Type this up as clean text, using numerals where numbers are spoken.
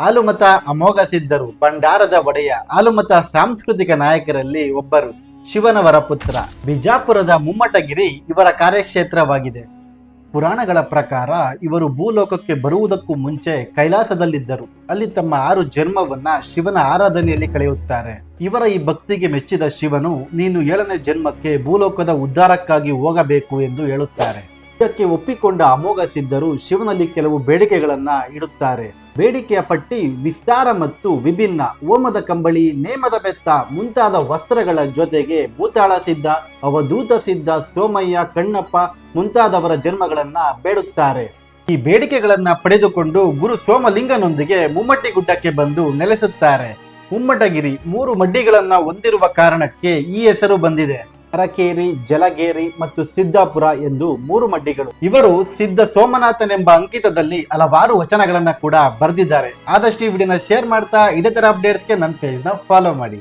ಹಾಲುಮತ ಅಮೋಘ ಸಿದ್ಧರು ಭಂಡಾರದ ಒಡೆಯ ಹಾಲುಮತ ಸಾಂಸ್ಕೃತಿಕ ನಾಯಕರಲ್ಲಿ ಒಬ್ಬರು. ಶಿವನವರ ಪುತ್ರ. ಬಿಜಾಪುರದ ಮುಮ್ಮಟಗಿರಿ ಇವರ ಕಾರ್ಯಕ್ಷೇತ್ರವಾಗಿದೆ. ಪುರಾಣಗಳ ಪ್ರಕಾರ ಇವರು ಭೂಲೋಕಕ್ಕೆ ಬರುವುದಕ್ಕೂ ಮುಂಚೆ ಕೈಲಾಸದಲ್ಲಿದ್ದರು. ಅಲ್ಲಿ ತಮ್ಮ 6 ಜನ್ಮವನ್ನ ಶಿವನ ಆರಾಧನೆಯಲ್ಲಿ ಕಳೆಯುತ್ತಾರೆ. ಇವರ ಈ ಭಕ್ತಿಗೆ ಮೆಚ್ಚಿದ ಶಿವನು, ನೀನು 7ನೇ ಜನ್ಮಕ್ಕೆ ಭೂಲೋಕದ ಉದ್ಧಾರಕ್ಕಾಗಿ ಹೋಗಬೇಕು ಎಂದು ಹೇಳುತ್ತಾರೆ. ಇದಕ್ಕೆ ಒಪ್ಪಿಕೊಂಡ ಅಮೋಘ ಸಿದ್ಧರು ಶಿವನಲ್ಲಿ ಕೆಲವು ಬೇಡಿಕೆಗಳನ್ನ ಇಡುತ್ತಾರೆ. ಬೇಡಿಕೆಯ ಪಟ್ಟಿ ವಿಸ್ತಾರ ಮತ್ತು ವಿಭಿನ್ನ. ಹೋಮದ ಕಂಬಳಿ, ನೇಮದ ಬೆತ್ತ ಮುಂತಾದ ವಸ್ತ್ರಗಳ ಜೊತೆಗೆ ಭೂತಾಳ ಸಿದ್ಧ, ಅವಧೂತ ಸಿದ್ಧ, ಸೋಮಯ್ಯ, ಕಣ್ಣಪ್ಪ ಮುಂತಾದವರ ಜನ್ಮಗಳನ್ನ ಬೇಡುತ್ತಾರೆ. ಈ ಬೇಡಿಕೆಗಳನ್ನ ಪಡೆದುಕೊಂಡು ಗುರು ಸೋಮಲಿಂಗನೊಂದಿಗೆ ಮುಮ್ಮಟ್ಟಿ ಗುಡ್ಡಕ್ಕೆ ಬಂದು ನೆಲೆಸುತ್ತಾರೆ. ಮುಮ್ಮಟಗಿರಿ 3 ಮಡ್ಡಿಗಳನ್ನ ಹೊಂದಿರುವ ಕಾರಣಕ್ಕೆ ಈ ಹೆಸರು ಬಂದಿದೆ. ಅರಕೇರಿ, ಜಲಗೇರಿ ಮತ್ತು ಸಿದ್ದಾಪುರ ಎಂದು 3 ಮಡ್ಡಿಗಳು. ಇವರು ಸಿದ್ಧ ಸೋಮನಾಥನೆಂಬ ಅಂಕಿತದಲ್ಲಿ ಹಲವಾರು ವಚನಗಳನ್ನ ಕೂಡ ಬರೆದಿದ್ದಾರೆ. ಆದಷ್ಟು ಈ ವಿಡಿಯೋನ ಶೇರ್ ಮಾಡ್ತಾ ಇದೇ ತರ ಅಪ್ಡೇಟ್ಸ್ಗೆ ನನ್ನ ಪೇಜ್ನ ಫಾಲೋ ಮಾಡಿ.